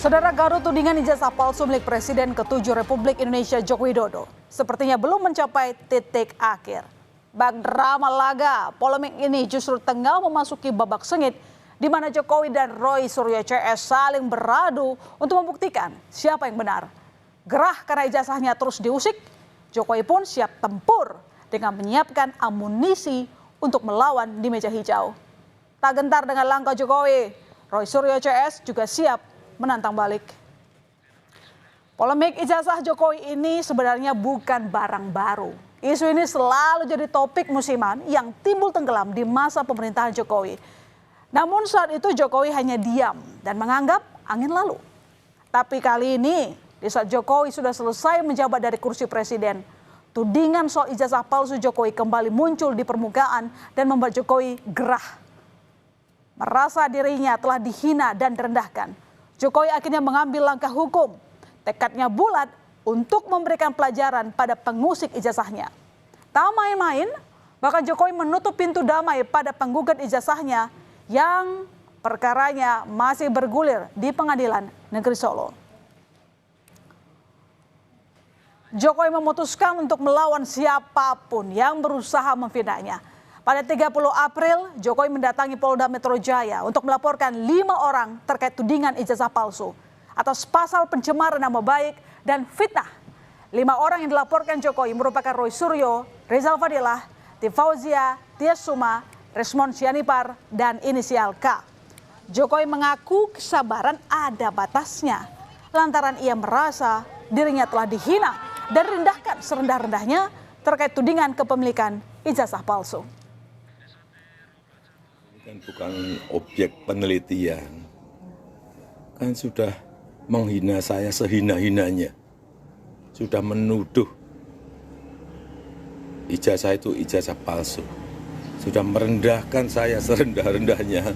Saudara, Garut tudingan ijazah palsu milik Presiden ke-7 Republik Indonesia Joko Widodo sepertinya belum mencapai titik akhir. Bak drama laga polemik ini justru tengah memasuki babak sengit di mana Jokowi dan Roy Suryo CS saling beradu untuk membuktikan siapa yang benar. Gerah karena ijazahnya terus diusik, Jokowi pun siap tempur dengan menyiapkan amunisi untuk melawan di meja hijau. Tak gentar dengan langkah Jokowi, Roy Suryo CS juga siap menantang balik. Polemik ijazah Jokowi ini sebenarnya bukan barang baru. Isu ini selalu jadi topik musiman yang timbul tenggelam di masa pemerintahan Jokowi. Namun saat itu Jokowi hanya diam dan menganggap angin lalu. Tapi kali ini, di saat Jokowi sudah selesai menjabat dari kursi presiden, tudingan soal ijazah palsu Jokowi kembali muncul di permukaan dan membuat Jokowi gerah. Merasa dirinya telah dihina dan direndahkan, Jokowi akhirnya mengambil langkah hukum. Tekadnya bulat untuk memberikan pelajaran pada pengusik ijazahnya. Tak main-main, bahkan Jokowi menutup pintu damai pada penggugat ijazahnya yang perkaranya masih bergulir di Pengadilan Negeri Solo. Jokowi memutuskan untuk melawan siapapun yang berusaha memfitnahnya. Pada 30 April, Jokowi mendatangi Polda Metro Jaya untuk melaporkan 5 orang terkait tudingan ijazah palsu atas pasal pencemaran nama baik dan fitnah. 5 orang yang dilaporkan Jokowi merupakan Roy Suryo, Rizal Fadilah, Fauzia, Tias Suma, Resmond Sianipar, dan inisial K. Jokowi mengaku kesabaran ada batasnya lantaran ia merasa dirinya telah dihina dan rendahkan serendah-rendahnya terkait tudingan kepemilikan ijazah palsu. Kan bukan objek penelitian, kan sudah menghina saya sehina-hinanya, sudah menuduh ijazah itu ijazah palsu, sudah merendahkan saya serendah-rendahnya.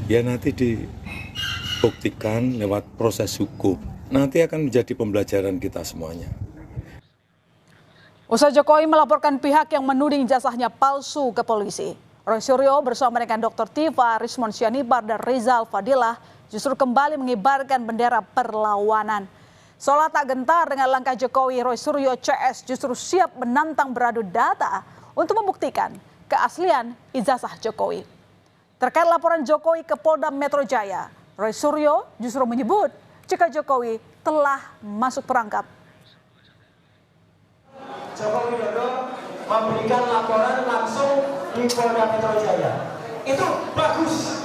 Ya nanti dibuktikan lewat proses hukum, nanti akan menjadi pembelajaran kita semuanya. Usai Jokowi melaporkan pihak yang menuding ijazahnya palsu ke polisi, Roy Suryo bersama dengan Dr. Tifa, Resmond Sianipar, dan Rizal Fadilah justru kembali mengibarkan bendera perlawanan. Seolah tak gentar dengan langkah Jokowi, Roy Suryo CS justru siap menantang beradu data untuk membuktikan keaslian ijazah Jokowi. Terkait laporan Jokowi ke Polda Metro Jaya, Roy Suryo justru menyebut jika Jokowi telah masuk perangkap. Joko Widodo memberikan laporan langsung di Polda Metro Jaya. Itu bagus,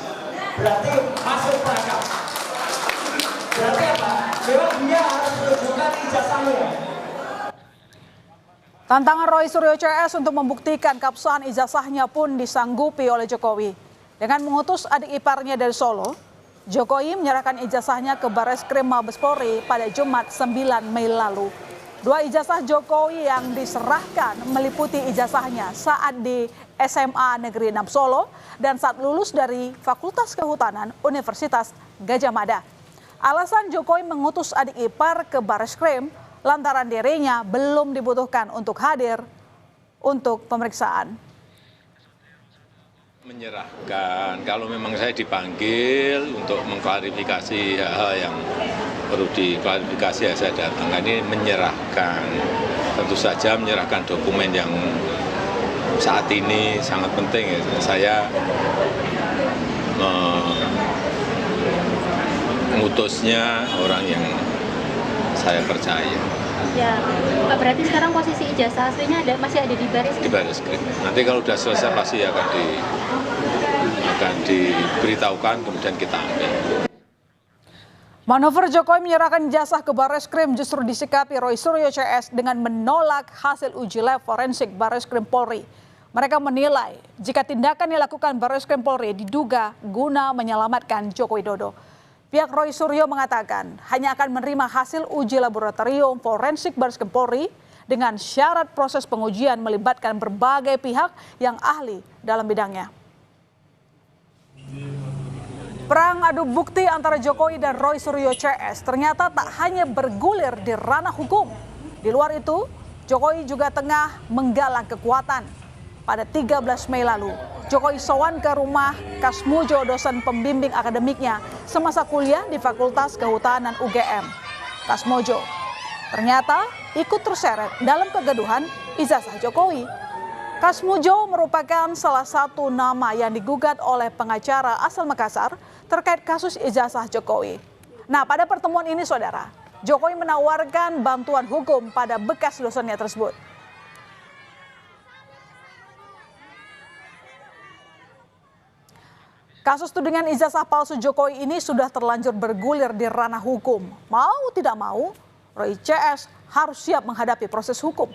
berarti masuk perangkap. Berarti apa? Memang dia harus menunjukkan ijazahnya. Tantangan Roy Suryo CS untuk membuktikan keabsahan ijazahnya pun disanggupi oleh Jokowi. Dengan mengutus adik iparnya dari Solo, Jokowi menyerahkan ijazahnya ke Barreskrim Mabes Polri pada Jumat 9 Mei lalu. 2 ijazah Jokowi yang diserahkan meliputi ijazahnya saat di SMA Negeri 6 Solo dan saat lulus dari Fakultas Kehutanan Universitas Gadjah Mada. Alasan Jokowi mengutus adik ipar ke Barreskrim lantaran dirinya belum dibutuhkan untuk hadir untuk pemeriksaan. Menyerahkan, kalau memang saya dipanggil untuk mengklarifikasi hal-hal yang perlu diklarifikasi ya saya datang. Ini menyerahkan, tentu saja menyerahkan dokumen yang saat ini sangat penting ya. Saya mengutusnya orang yang saya percaya. Ya, Pak, berarti sekarang posisi ijazah aslinya masih ada di Barreskrim? Di Barreskrim. Nanti kalau sudah selesai pasti akan diberitahukan, kemudian kita ambil. Manuver Jokowi menyerahkan ijazah ke Barreskrim justru disikapi Roy Suryo CS dengan menolak hasil uji lab forensik Barreskrim Polri. Mereka menilai jika tindakan yang dilakukan Barreskrim Polri diduga guna menyelamatkan Joko Widodo. Pihak Roy Suryo mengatakan hanya akan menerima hasil uji laboratorium forensik Barreskrim Polri dengan syarat proses pengujian melibatkan berbagai pihak yang ahli dalam bidangnya. Perang adu bukti antara Jokowi dan Roy Suryo CS ternyata tak hanya bergulir di ranah hukum. Di luar itu, Jokowi juga tengah menggalang kekuatan. Pada 13 Mei lalu, Jokowi sowan ke rumah Kasmujo, dosen pembimbing akademiknya semasa kuliah di Fakultas Kehutanan UGM. Kasmujo ternyata ikut terseret dalam kegaduhan ijazah Jokowi. Kasmujo merupakan salah satu nama yang digugat oleh pengacara asal Makassar terkait kasus ijazah Jokowi. Nah, pada pertemuan ini, saudara, Jokowi menawarkan bantuan hukum pada bekas dosennya tersebut. Kasus tudingan ijazah palsu Jokowi ini sudah terlanjur bergulir di ranah hukum. Mau tidak mau, Roy CS harus siap menghadapi proses hukum.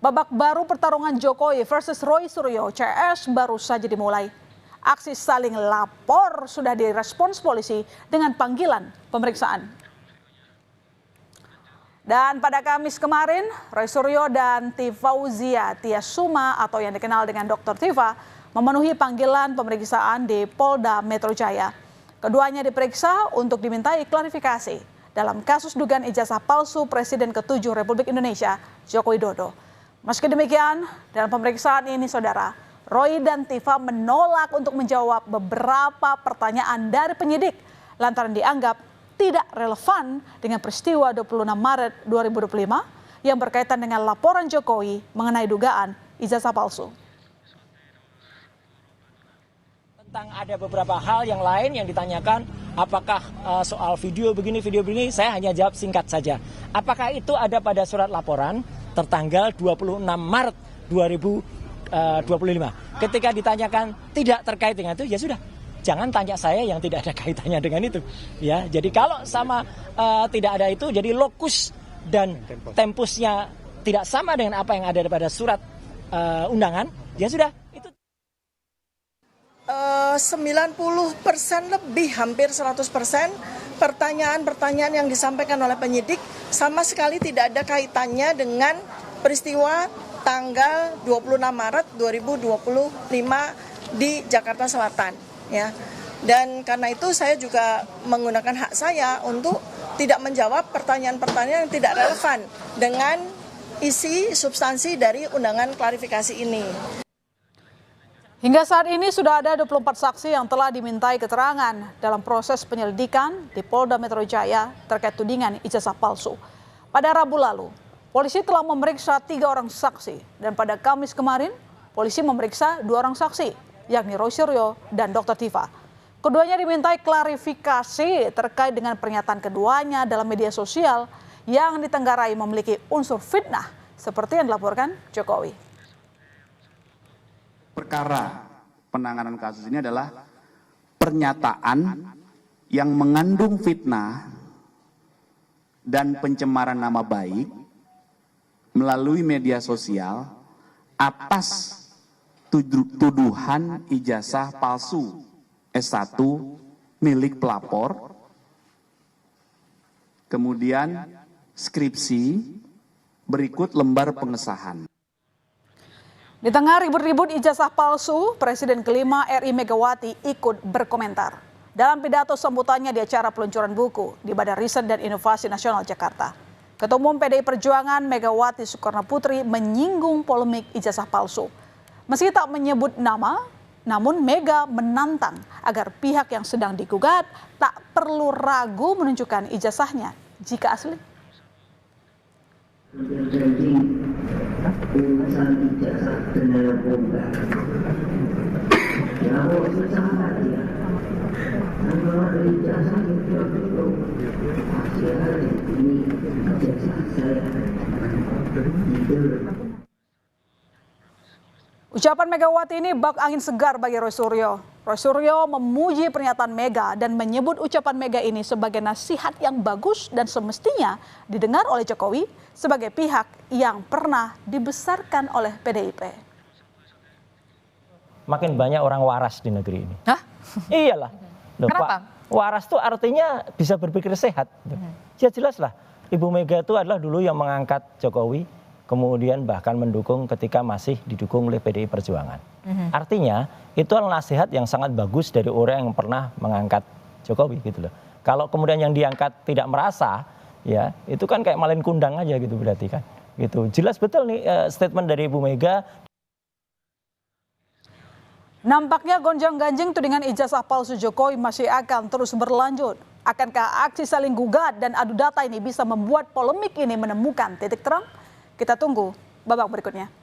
Babak baru pertarungan Jokowi versus Roy Suryo CS baru saja dimulai. Aksi saling lapor sudah direspons polisi dengan panggilan pemeriksaan. Dan pada Kamis kemarin, Roy Suryo dan Tifauzia Tiasuma atau yang dikenal dengan Dr. Tifa memenuhi panggilan pemeriksaan di Polda Metro Jaya. Keduanya diperiksa untuk dimintai klarifikasi dalam kasus dugaan ijazah palsu Presiden ke-7 Republik Indonesia, Joko Widodo. Meski demikian, dalam pemeriksaan ini, saudara, Roy dan Tifa menolak untuk menjawab beberapa pertanyaan dari penyidik lantaran dianggap tidak relevan dengan peristiwa 26 Maret 2025 yang berkaitan dengan laporan Jokowi mengenai dugaan ijazah palsu. Tentang ada beberapa hal yang lain yang ditanyakan, apakah soal video begini, saya hanya jawab singkat saja. Apakah itu ada pada surat laporan tertanggal 26 Maret 2025. Ketika ditanyakan tidak terkait dengan itu, ya sudah. Jangan tanya saya yang tidak ada kaitannya dengan itu. Ya, jadi kalau sama tidak ada itu, jadi lokus dan tempusnya tidak sama dengan apa yang ada pada surat undangan, ya sudah. 90% lebih, hampir 100% pertanyaan-pertanyaan yang disampaikan oleh penyidik sama sekali tidak ada kaitannya dengan peristiwa tanggal 26 Maret 2025 di Jakarta Selatan, ya. Dan karena itu saya juga menggunakan hak saya untuk tidak menjawab pertanyaan-pertanyaan yang tidak relevan dengan isi substansi dari undangan klarifikasi ini. Hingga saat ini sudah ada 24 saksi yang telah dimintai keterangan dalam proses penyelidikan di Polda Metro Jaya terkait tudingan ijazah palsu. Pada Rabu lalu, polisi telah memeriksa 3 orang saksi dan pada Kamis kemarin, polisi memeriksa 2 orang saksi, yakni Roy Suryo dan Dr. Tifa. Keduanya dimintai klarifikasi terkait dengan pernyataan keduanya dalam media sosial yang ditenggarai memiliki unsur fitnah seperti yang dilaporkan Jokowi. Perkara penanganan kasus ini adalah pernyataan yang mengandung fitnah dan pencemaran nama baik melalui media sosial atas tuduhan ijazah palsu S1 milik pelapor, kemudian skripsi, berikut lembar pengesahan. Di tengah ribut-ribut ijazah palsu, Presiden kelima RI Megawati ikut berkomentar. Dalam pidato sambutannya di acara peluncuran buku di Badan Riset dan Inovasi Nasional Jakarta, Ketua Umum PDI Perjuangan Megawati Soekarno Putri menyinggung polemik ijazah palsu. Meski tak menyebut nama, namun Mega menantang agar pihak yang sedang digugat tak perlu ragu menunjukkan ijazahnya jika asli. Urusan ijazah dan narkoba. Ya, itu sangat ya. Dan kalau ada ijazah itu pasti ada ini ijazah saya. Ucapan Megawati ini bak angin segar bagi Roy Suryo. Roy Suryo memuji pernyataan Mega dan menyebut ucapan Mega ini sebagai nasihat yang bagus dan semestinya didengar oleh Jokowi sebagai pihak yang pernah dibesarkan oleh PDIP. Makin banyak orang waras di negeri ini. Hah? Iyalah. Loh, Kenapa? Pak, waras itu artinya bisa berpikir sehat. Ya jelas lah. Ibu Mega itu adalah dulu yang mengangkat Jokowi, kemudian bahkan mendukung ketika masih didukung oleh PDI Perjuangan. Artinya itu adalah nasihat yang sangat bagus dari orang yang pernah mengangkat Jokowi gitu loh. Kalau kemudian yang diangkat tidak merasa, ya itu kan kayak malin kundang aja gitu berarti kan. Gitu. Jelas betul nih statement dari Ibu Mega. Nampaknya gonjang-ganjing tudingan ijazah palsu Jokowi masih akan terus berlanjut. Akankah aksi saling gugat dan adu data ini bisa membuat polemik ini menemukan titik terang? Kita tunggu babak berikutnya.